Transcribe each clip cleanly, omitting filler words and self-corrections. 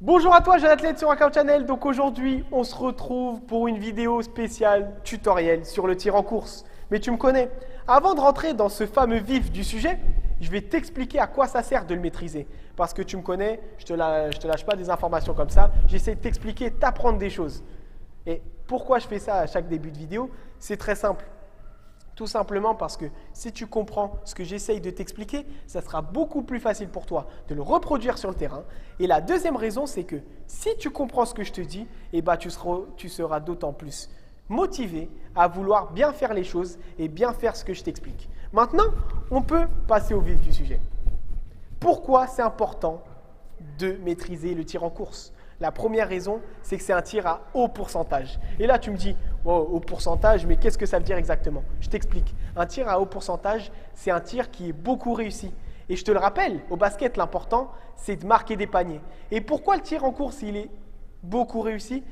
Bonjour à toi, jeune athlète sur Workout Channel. Donc aujourd'hui, on se retrouve pour une vidéo spéciale tutoriel sur le tir en course. Mais tu me connais. Avant de rentrer dans ce fameux vif du sujet, je vais t'expliquer à quoi ça sert de le maîtriser. Parce que tu me connais, je te lâche pas des informations comme ça. J'essaie de t'expliquer, t'apprendre des choses. Et pourquoi je fais ça à chaque début de vidéo? C'est très simple. Tout simplement parce que si tu comprends ce que j'essaye de t'expliquer, ça sera beaucoup plus facile pour toi de le reproduire sur le terrain. Et la deuxième raison, c'est que si tu comprends ce que je te dis, tu seras d'autant plus motivé à vouloir bien faire les choses et bien faire ce que je t'explique. Maintenant, on peut passer au vif du sujet. Pourquoi c'est important de maîtriser le tir en course? La première raison, c'est que c'est un tir à haut pourcentage. Et là, tu me dis, oh, haut pourcentage, mais qu'est-ce que ça veut dire exactement? Je t'explique. Un tir à haut pourcentage, c'est un tir qui est beaucoup réussi. Et je te le rappelle, au basket, l'important, c'est de marquer des paniers. Et pourquoi le tir en course, il est beaucoup réussi?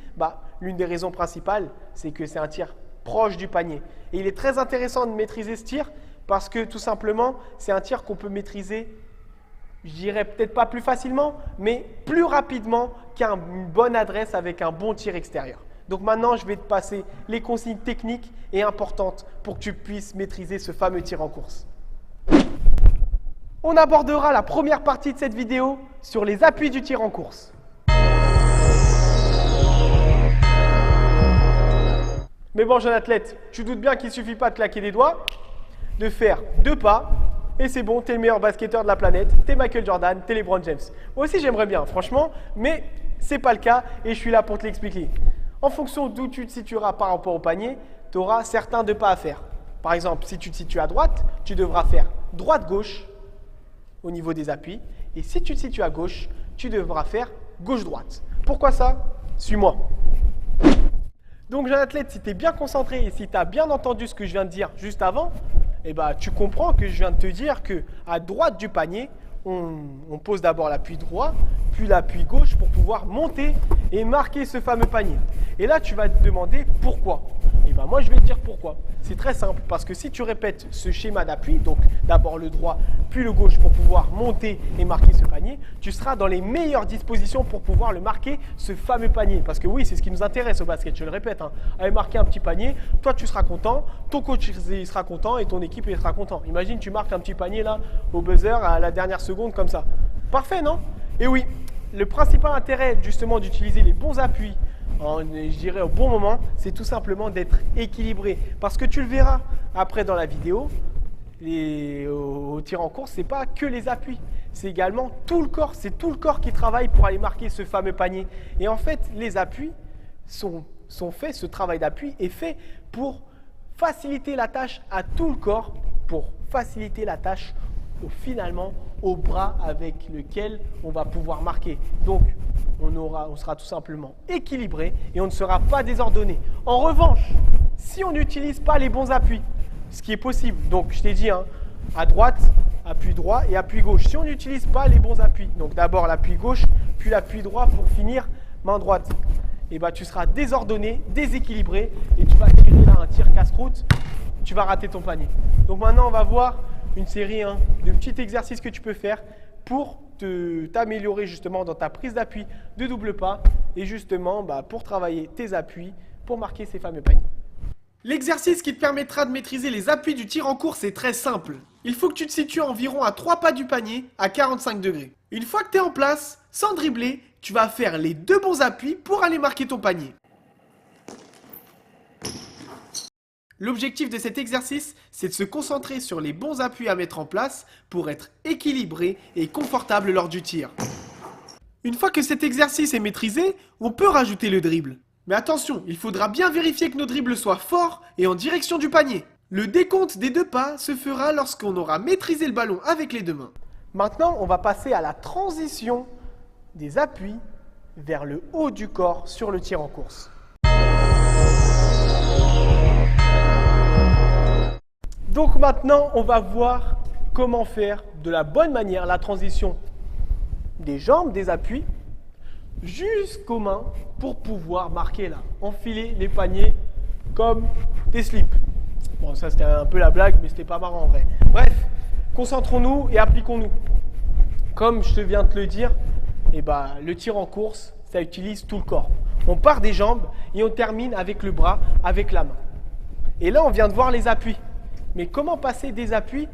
L'une des raisons principales, c'est que c'est un tir proche du panier. Et il est très intéressant de maîtriser ce tir parce que tout simplement, c'est un tir qu'on peut maîtriser, je dirais peut-être pas plus facilement, mais plus rapidement qu'une bonne adresse avec un bon tir extérieur. Donc maintenant, je vais te passer les consignes techniques et importantes pour que tu puisses maîtriser ce fameux tir en course. On abordera la première partie de cette vidéo sur les appuis du tir en course. Mais bon, jeune athlète, tu doutes bien qu'il ne suffit pas de claquer des doigts, de faire 2 pas, et c'est bon, t'es le meilleur basketteur de la planète, t'es Michael Jordan, t'es LeBron James. Moi aussi j'aimerais bien, franchement, mais c'est pas le cas et je suis là pour te l'expliquer. En fonction d'où tu te situeras par rapport au panier, tu auras certains 2 pas à faire. Par exemple, si tu te situes à droite, tu devras faire droite-gauche au niveau des appuis. Et si tu te situes à gauche, tu devras faire gauche-droite. Pourquoi ça? Suis-moi. Donc jeune athlète, si tu es bien concentré et si tu as bien entendu ce que je viens de dire juste avant, tu comprends que je viens de te dire qu'à droite du panier, on pose d'abord l'appui droit, puis l'appui gauche pour pouvoir monter et marquer ce fameux panier. Et là, tu vas te demander pourquoi. Moi, je vais te dire pourquoi. C'est très simple, parce que si tu répètes ce schéma d'appui, donc d'abord le droit, puis le gauche pour pouvoir monter et marquer ce panier, tu seras dans les meilleures dispositions pour pouvoir le marquer, ce fameux panier. Parce que oui, c'est ce qui nous intéresse au basket, je le répète. Aller marquer un petit panier, toi tu seras content, ton coach il sera content et ton équipe il sera content. Imagine, tu marques un petit panier là, au buzzer, à la dernière seconde comme ça. Parfait, non? Et oui, le principal intérêt justement d'utiliser les bons appuis, je dirais au bon moment, c'est tout simplement d'être équilibré. Parce que tu le verras après dans la vidéo, au tir en course, ce n'est pas que les appuis, c'est également tout le corps. C'est tout le corps qui travaille pour aller marquer ce fameux panier. Et en fait, les appuis sont faits, ce travail d'appui est fait pour faciliter la tâche à tout le corps, pour faciliter la tâche finalement au bras avec lequel on va pouvoir marquer. Donc, on sera tout simplement équilibré et on ne sera pas désordonné. En revanche, si on n'utilise pas les bons appuis, ce qui est possible, donc je t'ai dit, à droite, appui droit et appui gauche. Si on n'utilise pas les bons appuis, donc d'abord l'appui gauche, puis l'appui droit pour finir main droite, tu seras désordonné, déséquilibré et tu vas tirer là un tir casse-croûte, tu vas rater ton panier. Donc maintenant, on va voir une série de petits exercices que tu peux faire pour t'améliorer justement dans ta prise d'appui de double pas et justement pour travailler tes appuis pour marquer ces fameux paniers. L'exercice qui te permettra de maîtriser les appuis du tir en course est très simple. Il faut que tu te situes environ à 3 pas du panier à 45 degrés. Une fois que tu es en place, sans dribbler, tu vas faire les 2 bons appuis pour aller marquer ton panier. L'objectif de cet exercice, c'est de se concentrer sur les bons appuis à mettre en place pour être équilibré et confortable lors du tir. Une fois que cet exercice est maîtrisé, on peut rajouter le dribble. Mais attention, il faudra bien vérifier que nos dribbles soient forts et en direction du panier. Le décompte des 2 pas se fera lorsqu'on aura maîtrisé le ballon avec les 2 mains. Maintenant, on va passer à la transition des appuis vers le haut du corps sur le tir en course. Donc maintenant, on va voir comment faire de la bonne manière la transition des jambes, des appuis, jusqu'aux mains pour pouvoir marquer là, enfiler les paniers comme des slips. Bon, ça c'était un peu la blague, mais c'était pas marrant en vrai. Bref, concentrons-nous et appliquons-nous. Comme je viens de te le dire, Et bah, le tir en course, ça utilise tout le corps. On part des jambes et on termine avec le bras, avec la main. Et là, on vient de voir les appuis. Mais comment passer des appuis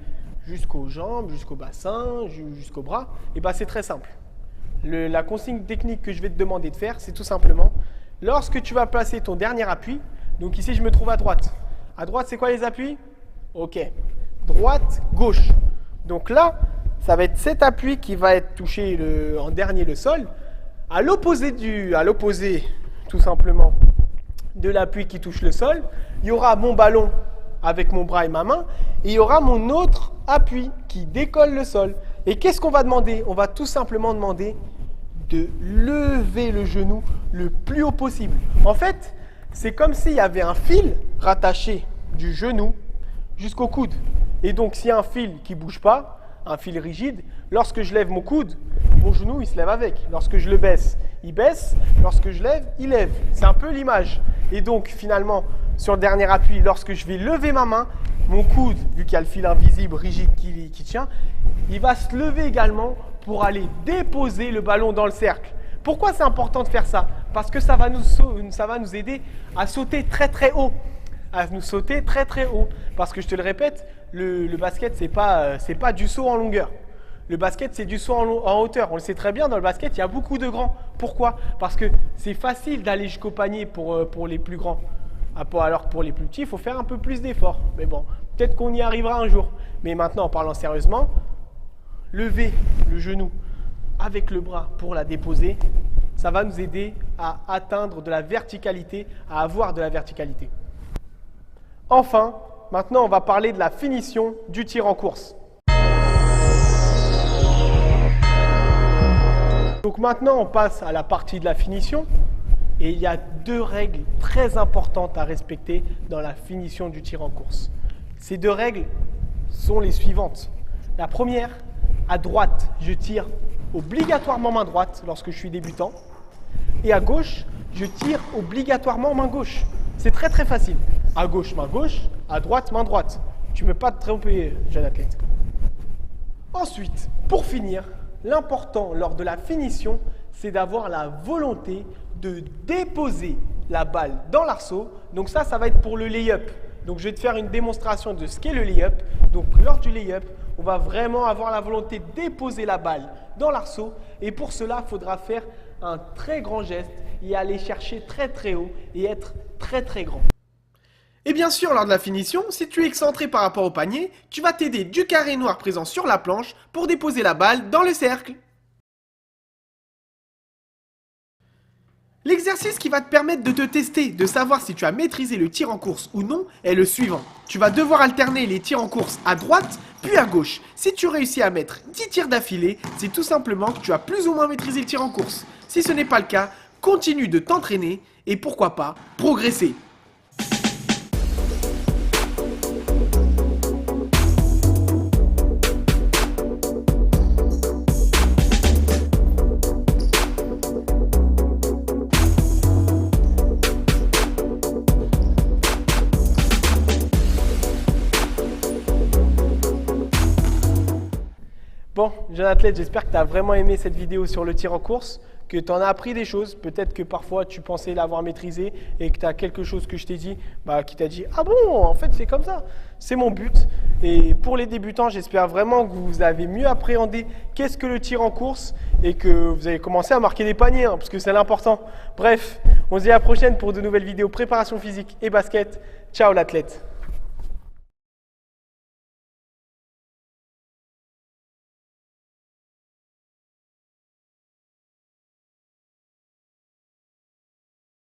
jusqu'aux jambes, jusqu'au bassin, jusqu'au bras? Et bah, c'est très simple. La consigne technique que je vais te demander de faire, c'est tout simplement, lorsque tu vas placer ton dernier appui, donc ici, je me trouve à droite. À droite, c'est quoi les appuis? Ok. Droite, gauche. Donc là, ça va être cet appui qui va être touché en dernier le sol. À l'opposé tout simplement de l'appui qui touche le sol, il y aura mon ballon avec mon bras et ma main et il y aura mon autre appui qui décolle le sol. Et qu'est-ce qu'on va demander? On va tout simplement demander de lever le genou le plus haut possible. En fait, c'est comme s'il y avait un fil rattaché du genou jusqu'au coude. Et donc, s'il y a un fil qui ne bouge pas, un fil rigide, lorsque je lève mon coude, mon genou, il se lève avec. Lorsque je le baisse, il baisse. Lorsque je lève, il lève. C'est un peu l'image. Et donc, finalement, sur le dernier appui, lorsque je vais lever ma main, mon coude, vu qu'il y a le fil invisible, rigide qui tient, il va se lever également pour aller déposer le ballon dans le cercle. Pourquoi c'est important de faire ça? Parce que ça va nous aider à sauter très très haut. Parce que je te le répète, le basket, c'est pas du saut en longueur. Le basket, c'est du saut en hauteur. On le sait très bien, dans le basket, il y a beaucoup de grands. Pourquoi? Parce que c'est facile d'aller jusqu'au panier pour les plus grands. Alors que pour les plus petits, il faut faire un peu plus d'efforts. Mais bon, peut-être qu'on y arrivera un jour. Mais maintenant, en parlant sérieusement, lever le genou avec le bras pour la déposer, ça va nous aider à atteindre de la verticalité, à avoir de la verticalité. Enfin, maintenant, on va parler de la finition du tir en course. Donc maintenant, on passe à la partie de la finition. Et il y a deux règles très importantes à respecter dans la finition du tir en course. Ces deux règles sont les suivantes. La première, à droite, je tire obligatoirement main droite lorsque je suis débutant. Et à gauche, je tire obligatoirement main gauche. C'est très très facile. À gauche, main gauche. À droite, main droite. Tu ne peux pas te tromper, jeune athlète. Ensuite, pour finir, l'important lors de la finition, c'est d'avoir la volonté de déposer la balle dans l'arceau. Donc ça va être pour le lay-up. Donc je vais te faire une démonstration de ce qu'est le lay-up. Donc lors du lay-up, on va vraiment avoir la volonté de déposer la balle dans l'arceau. Et pour cela, il faudra faire un très grand geste et aller chercher très très haut et être très très grand. Et bien sûr, lors de la finition, si tu es excentré par rapport au panier, tu vas t'aider du carré noir présent sur la planche pour déposer la balle dans le cercle. L'exercice qui va te permettre de te tester, de savoir si tu as maîtrisé le tir en course ou non, est le suivant. Tu vas devoir alterner les tirs en course à droite, puis à gauche. Si tu réussis à mettre 10 tirs d'affilée, c'est tout simplement que tu as plus ou moins maîtrisé le tir en course. Si ce n'est pas le cas, continue de t'entraîner et pourquoi pas progresser. Bon, jeune athlète, j'espère que tu as vraiment aimé cette vidéo sur le tir en course, que tu en as appris des choses. Peut-être que parfois tu pensais l'avoir maîtrisé et que tu as quelque chose que je t'ai dit qui t'a dit « Ah bon, en fait c'est comme ça ». C'est mon but. Et pour les débutants, j'espère vraiment que vous avez mieux appréhendé qu'est-ce que le tir en course et que vous avez commencé à marquer des paniers, parce que c'est l'important. Bref, on se dit à la prochaine pour de nouvelles vidéos préparation physique et basket. Ciao l'athlète.